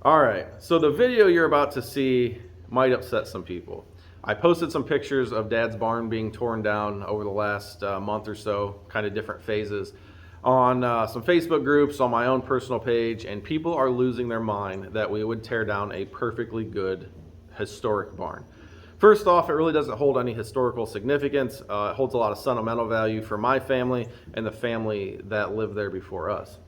All right, so the video you're about to see might upset some people. I posted some pictures of Dad's barn being torn down over the last month or so, kind of different phases, on some Facebook groups, on my own personal page, and people are losing their mind that we would tear down a perfectly good historic barn. First off, it really doesn't hold any historical significance. It holds a lot of sentimental value for my family and the family that lived there before us.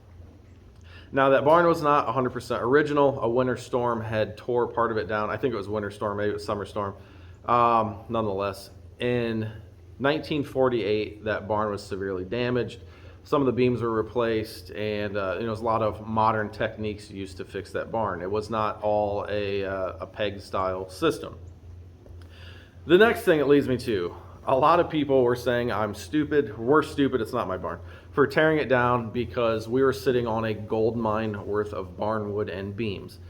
Now, that barn was not 100% original. A winter storm had tore part of it down. I think it was winter storm, maybe it was summer storm. Nonetheless, in 1948, that barn was severely damaged. Some of the beams were replaced, and there was a lot of modern techniques used to fix that barn. It was not all a peg-style system. The next thing it leads me to, a lot of people were saying I'm stupid, we're stupid, it's not my barn, for tearing it down because we were sitting on a gold mine worth of barn wood and beams.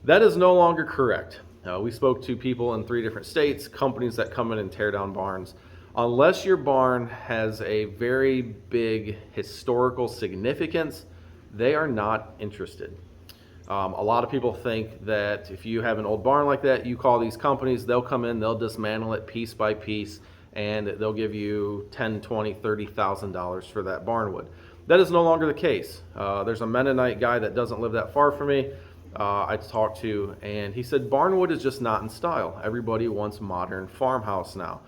That is no longer correct. We spoke to people in 3 different states, companies that come in and tear down barns. Unless your barn has a very big historical significance, they are not interested. A lot of people think that if you have an old barn like that, you call these companies, they'll come in, they'll dismantle it piece by piece, and they'll give you $10,000, $20,000, $30,000 for that barn wood. That is no longer the case. There's a Mennonite guy that doesn't live that far from me I talked to, and he said barn wood is just not in style. Everybody wants modern farmhouse now.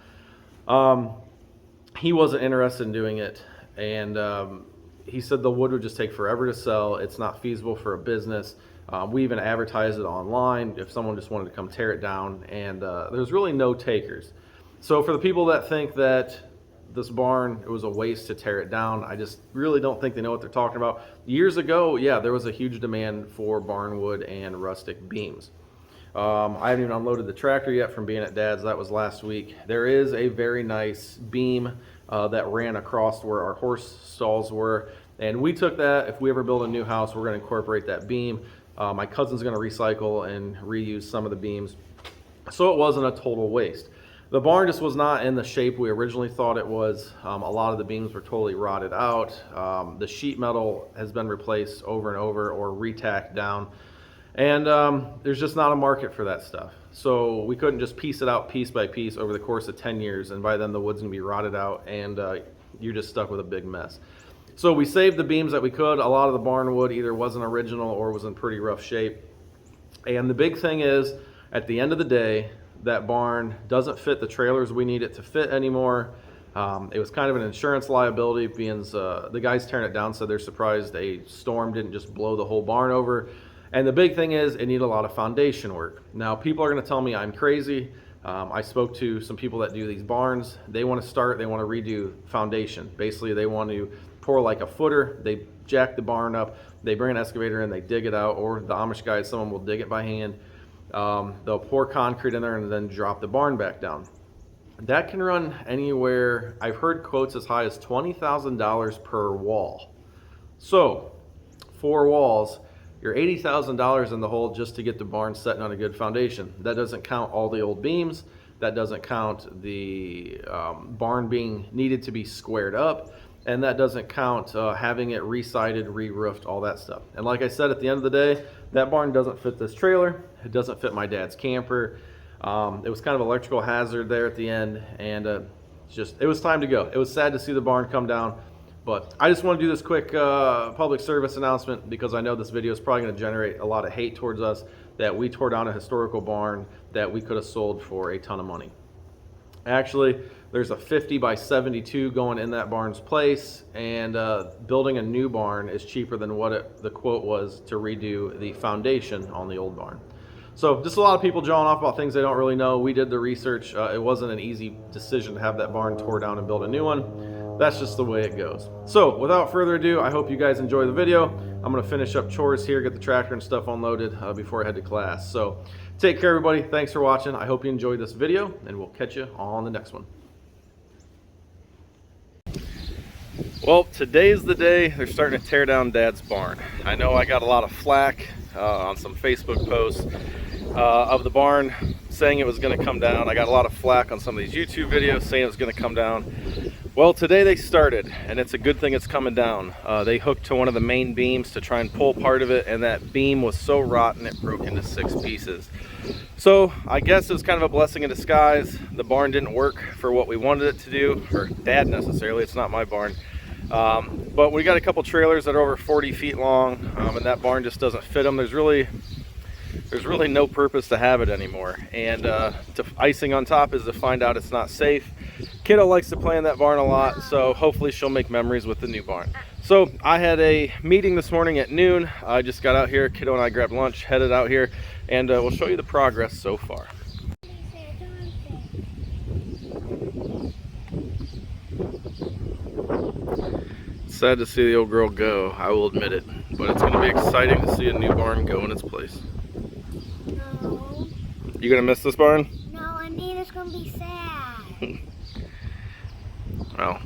He wasn't interested in doing it, and he said the wood would just take forever to sell. It's not feasible for a business. We even advertised it online if someone just wanted to come tear it down, and there's really no takers. So for the people that think that this barn, it was a waste to tear it down, I just really don't think they know what they're talking about. Years ago, yeah, there was a huge demand for barn wood and rustic beams. I haven't even unloaded the tractor yet from being at Dad's. That was last week. There is a very nice beam that ran across where our horse stalls were, and we took that. If we ever build a new house, we're going to incorporate that beam. My cousin's going to recycle and reuse some of the beams, so it wasn't a total waste. The barn just was not in the shape we originally thought it was. A lot of the beams were totally rotted out. The sheet metal has been replaced over and over or retacked down. And there's just not a market for that stuff. So we couldn't just piece it out piece by piece over the course of 10 years, and by then the wood's gonna be rotted out, and you're just stuck with a big mess. So we saved the beams that we could. A lot of the barn wood either wasn't original or was in pretty rough shape. And the big thing is, at the end of the day, that barn doesn't fit the trailers we need it to fit anymore. It was kind of an insurance liability, being the guys tearing it down said they're surprised a storm didn't just blow the whole barn over. And the big thing is, it needed a lot of foundation work. Now, people are going to tell me I'm crazy. I spoke to some people that do these barns. They want to redo foundation. Basically, they want to pour like a footer. They jack the barn up. They bring an excavator in, they dig it out, or the Amish guys, some of them will dig it by hand. They'll pour concrete in there and then drop the barn back down. That can run anywhere, I've heard quotes as high as $20,000 per wall. So, 4 walls, you're $80,000 in the hole just to get the barn setting on a good foundation. That doesn't count all the old beams. That doesn't count the barn being needed to be squared up. And that doesn't count having it re-sided, re-roofed, all that stuff. And like I said, at the end of the day, that barn doesn't fit this trailer. It doesn't fit my dad's camper. It was kind of an electrical hazard there at the end, and it was time to go. It was sad to see the barn come down, but I just want to do this quick public service announcement because I know this video is probably going to generate a lot of hate towards us that we tore down a historical barn that we could have sold for a ton of money. Actually, there's a 50 by 72 going in that barn's place, and building a new barn is cheaper than what the quote was to redo the foundation on the old barn. So just a lot of people jawing off about things they don't really know. We did the research. It wasn't an easy decision to have that barn tore down and build a new one. That's just the way it goes. So without further ado, I hope you guys enjoy the video. I'm going to finish up chores here, get the tractor and stuff unloaded before I head to class. So take care, everybody. Thanks for watching. I hope you enjoyed this video, and we'll catch you on the next one. Well, today's the day they're starting to tear down Dad's barn. I know I got a lot of flack on some Facebook posts of the barn saying it was going to come down. I got a lot of flack on some of these YouTube videos saying it was going to come down. Well, today they started, and it's a good thing it's coming down. They hooked to one of the main beams to try and pull part of it, and that beam was so rotten it broke into 6 pieces. So I guess it was kind of a blessing in disguise. The barn didn't work for what we wanted it to do, or Dad necessarily, it's not my barn. But we got a couple trailers that are over 40 feet long, and that barn just doesn't fit them. There's really no purpose to have it anymore. And icing on top is to find out it's not safe. Kiddo likes to play in that barn a lot, so hopefully she'll make memories with the new barn. So I had a meeting this morning at noon. I just got out here, Kiddo and I grabbed lunch, headed out here, and we'll show you the progress so far. Sad to see the old girl go, I will admit it, but it's going to be exciting to see a new barn go in its place. No. You gonna miss this barn? No, I mean it's gonna be sad. Well,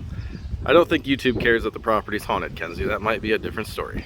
I don't think YouTube cares that the property's haunted, Kenzie. That might be a different story.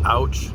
Ouch.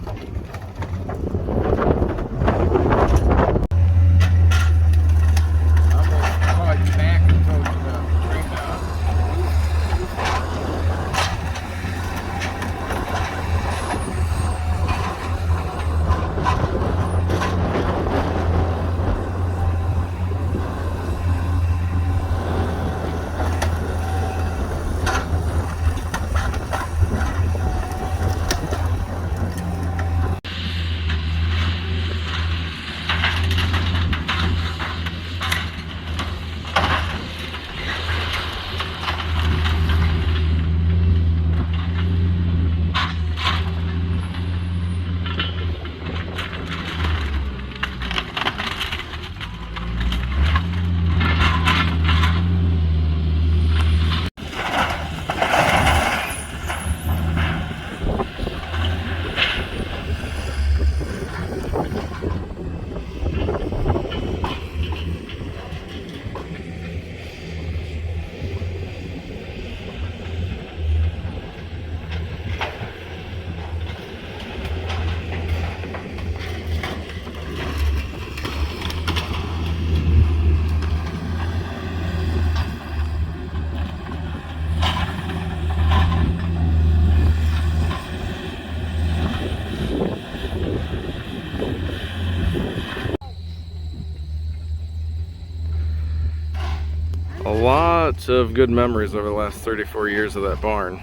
Lots of good memories over the last 34 years of that barn.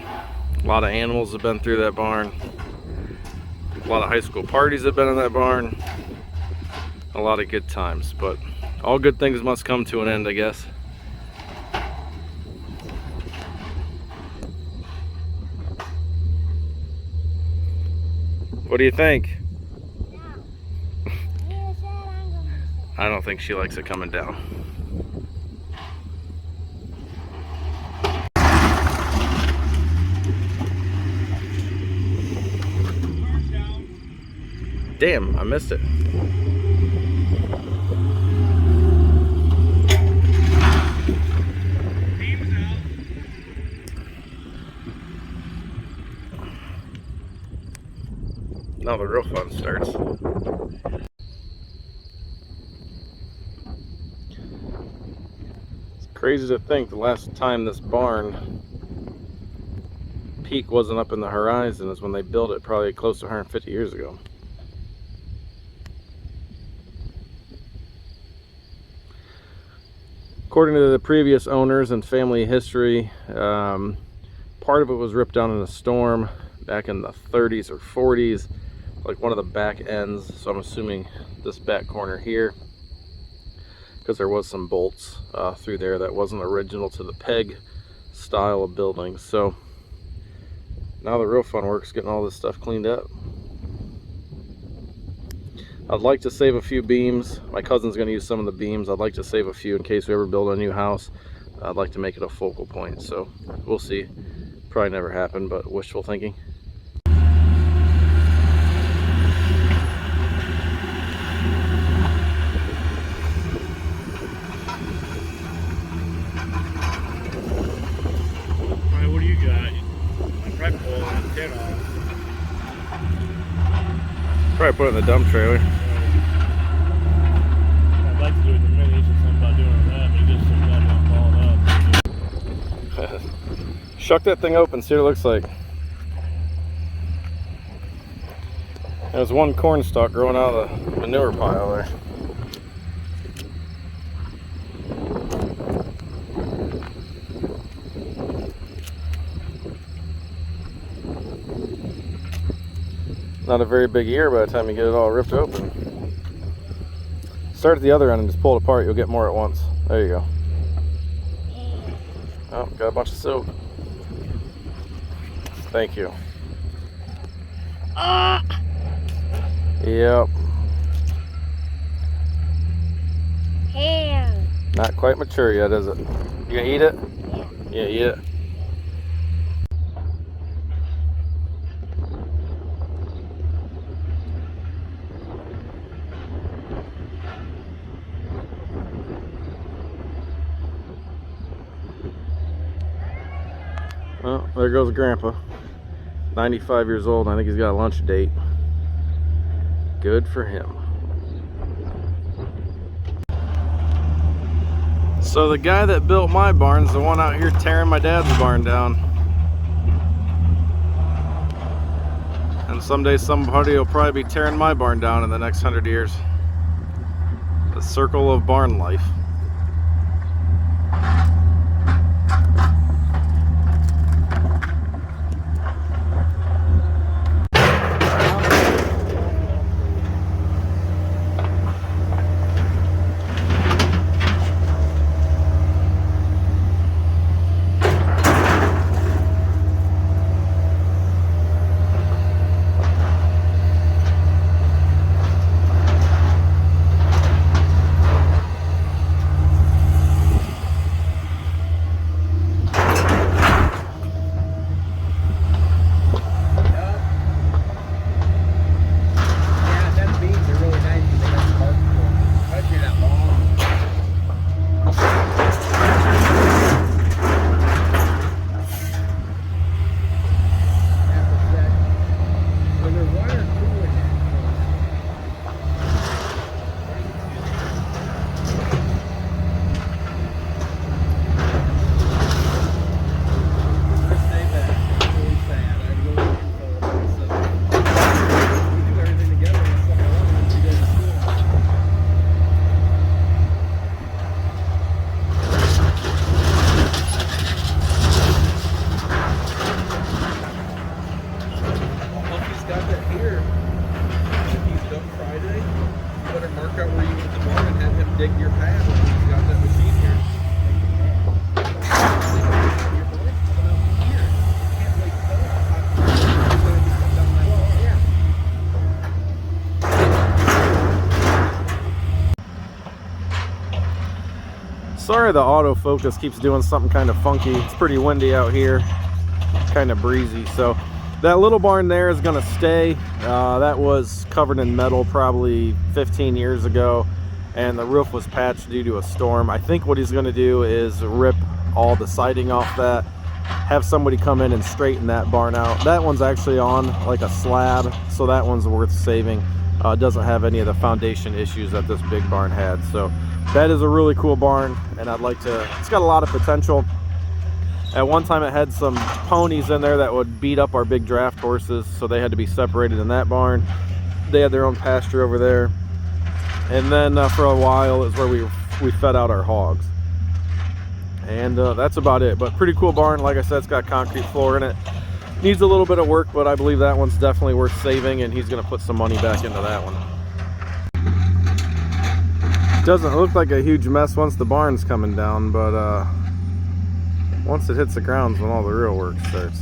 A lot of animals have been through that barn. A lot of high school parties have been in that barn. A lot of good times, but all good things must come to an end, I guess. What do you think? I don't think she likes it coming down. Damn, I missed it. Now the real fun starts. It's Crazy to think the last time this barn peak wasn't up in the horizon is when they built it, probably close to 150 years ago. According to the previous owners and family history, part of it was ripped down in a storm back in the 30s or 40s, like one of the back ends. So I'm assuming this back corner here, because there was some bolts through there that wasn't original to the peg style of building. So now the real fun work is getting all this stuff cleaned up. I'd like to save a few beams. My cousin's going to use some of the beams. I'd like to save a few in case we ever build a new house. I'd like to make it a focal point, so we'll see. Probably never happen, but wishful thinking. Alright, what do you got? I'm probably pulling that kid off. Probably put it in the dump trailer. I'd like to do it in the mini, so something about doing that, but it gets so goddamn balled up. Shuck that thing open, see what it looks like. There's one corn stalk growing out of the manure pile there. Not a very big ear by the time you get it all ripped open. Start at the other end and just pull it apart. You'll get more at once. There you go. Oh, got a bunch of soap. Thank you. Yep. Hair. Not quite mature yet, is it? You gonna eat it? Yeah, eat it. Well, there goes Grandpa. 95 years old. I think he's got a lunch date. Good for him. So the guy that built my barn's the one out here tearing my dad's barn down. And someday somebody will probably be tearing my barn down in the next 100 years. The circle of barn life. Sorry the autofocus keeps doing something kind of funky. It's pretty windy out here, kind of breezy. So that little barn there is gonna stay. That was covered in metal probably 15 years ago, and the roof was patched due to a storm. I think what he's gonna do is rip all the siding off that, have somebody come in and straighten that barn out. That one's actually on like a slab, so that one's worth saving. It doesn't have any of the foundation issues that this big barn had. So That is a really cool barn, and I'd like to, it's got a lot of potential. At one time it had some ponies in there that would beat up our big draft horses, so they had to be separated in that barn. They had their own pasture over there. And then for a while is where we fed out our hogs. And that's about it, but pretty cool barn. Like I said, it's got concrete floor in it. Needs a little bit of work, but I believe that one's definitely worth saving, and he's gonna put some money back into that one. Doesn't look like a huge mess once the barn's coming down, but once it hits the ground is when all the real work starts.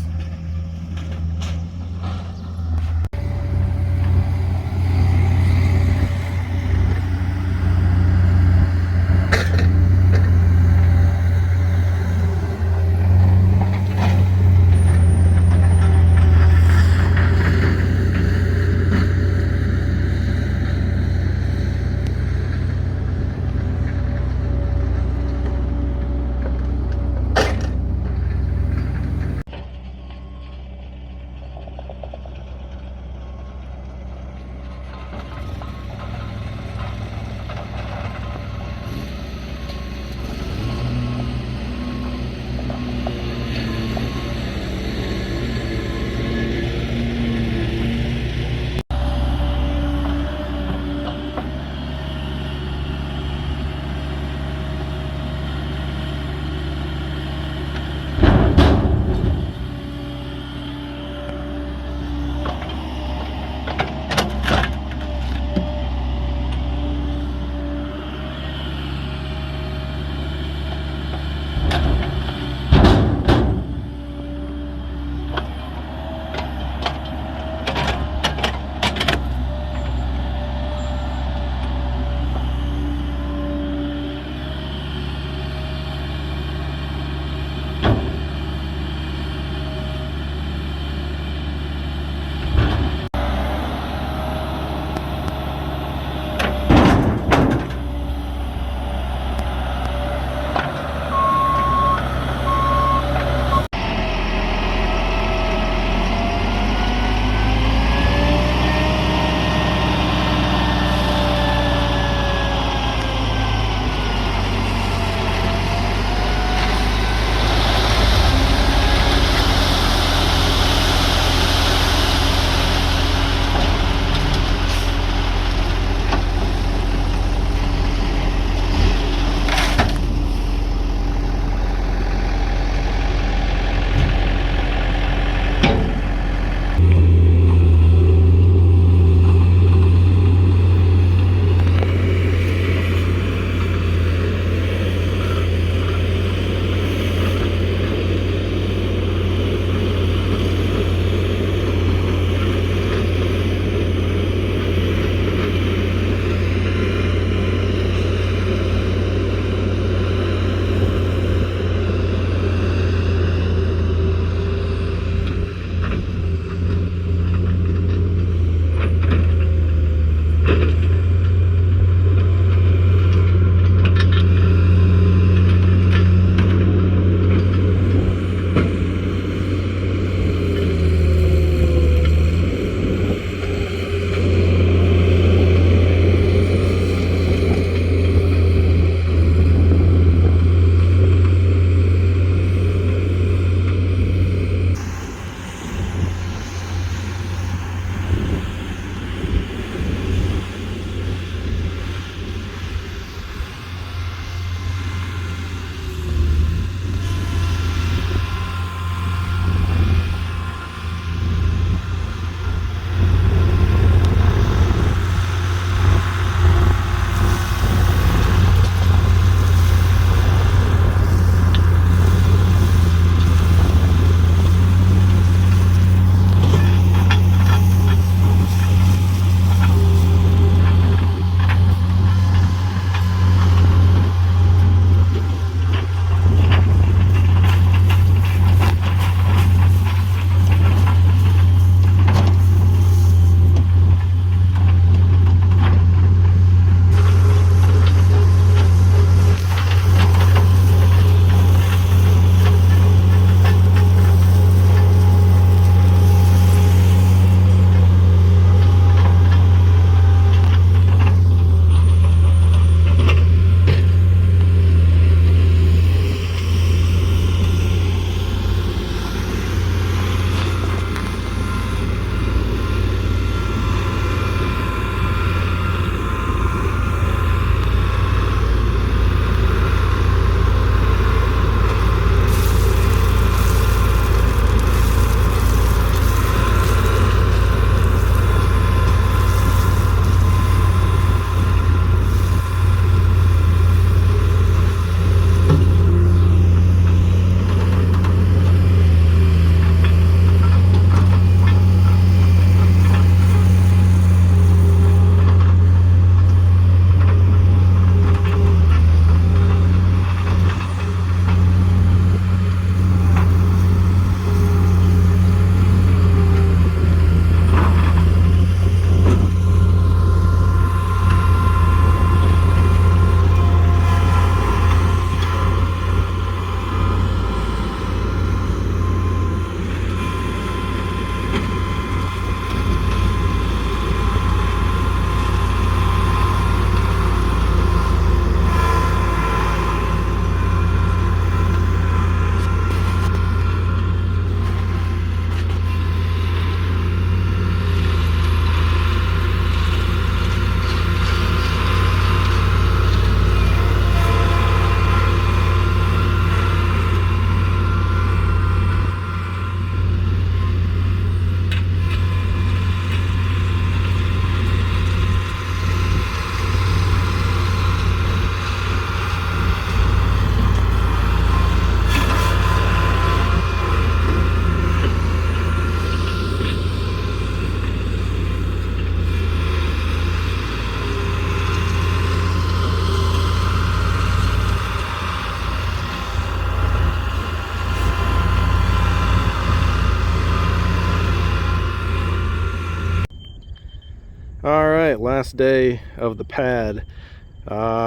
right, last day of the pad.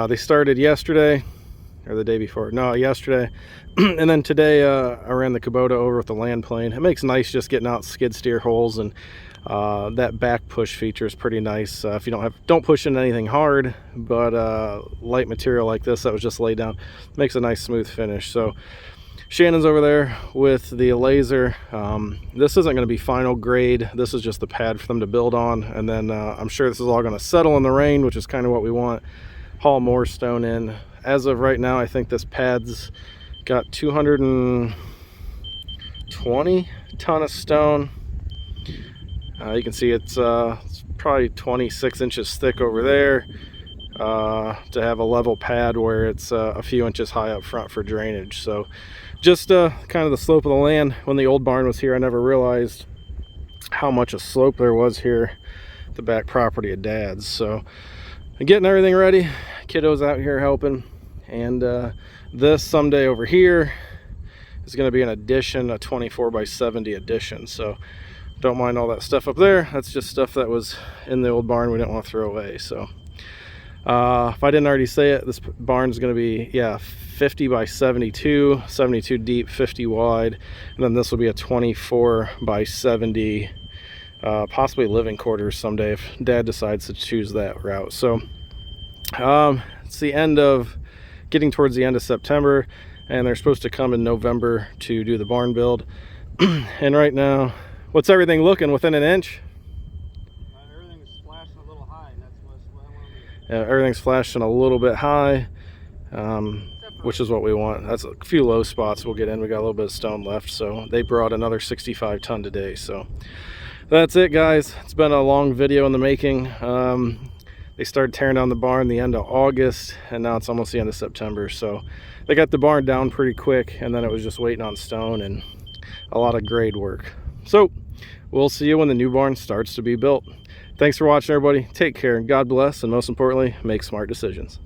They started yesterday, or the day before. No, yesterday. And then today I ran the Kubota over with the land plane. It makes nice just getting out skid steer holes, and that back push feature is pretty nice. If you don't push into anything hard, but light material like this that was just laid down makes a nice smooth finish. So Shannon's over there with the laser. This isn't going to be final grade. This is just the pad for them to build on, and then I'm sure this is all going to settle in the rain, which is kind of what we want. Haul more stone in. As of right now, I think this pad's got 220 ton of stone. You can see it's probably 26 inches thick over there to have a level pad where it's a few inches high up front for drainage. So just kind of the slope of the land. When the old barn was here, I never realized how much a slope there was here at the back property of Dad's. So getting everything ready, kiddos out here helping, and this someday over here is going to be an addition, a 24x70 addition. So don't mind all that stuff up there. That's just stuff that was in the old barn we didn't want to throw away. So if I didn't already say it, this barn is going to be 50x72, 72 deep, 50 wide, and then this will be a 24x70, possibly living quarters someday if Dad decides to choose that route. So it's the end of getting towards the end of September, and they're supposed to come in November to do the barn build. And right now, what's everything looking within an inch? Everything's flashing a little high. That's what I want to do. Yeah, everything's flashing a little bit high, which is what we want. That's a few low spots we'll get in. We got a little bit of stone left, so they brought another 65 ton today. So that's it, guys. It's been a long video in the making. They started tearing down the barn the end of August, and now it's almost the end of September. So they got the barn down pretty quick, and then it was just waiting on stone and a lot of grade work. So we'll see you when the new barn starts to be built. Thanks for watching, everybody. Take care, and God bless, and most importantly, make smart decisions.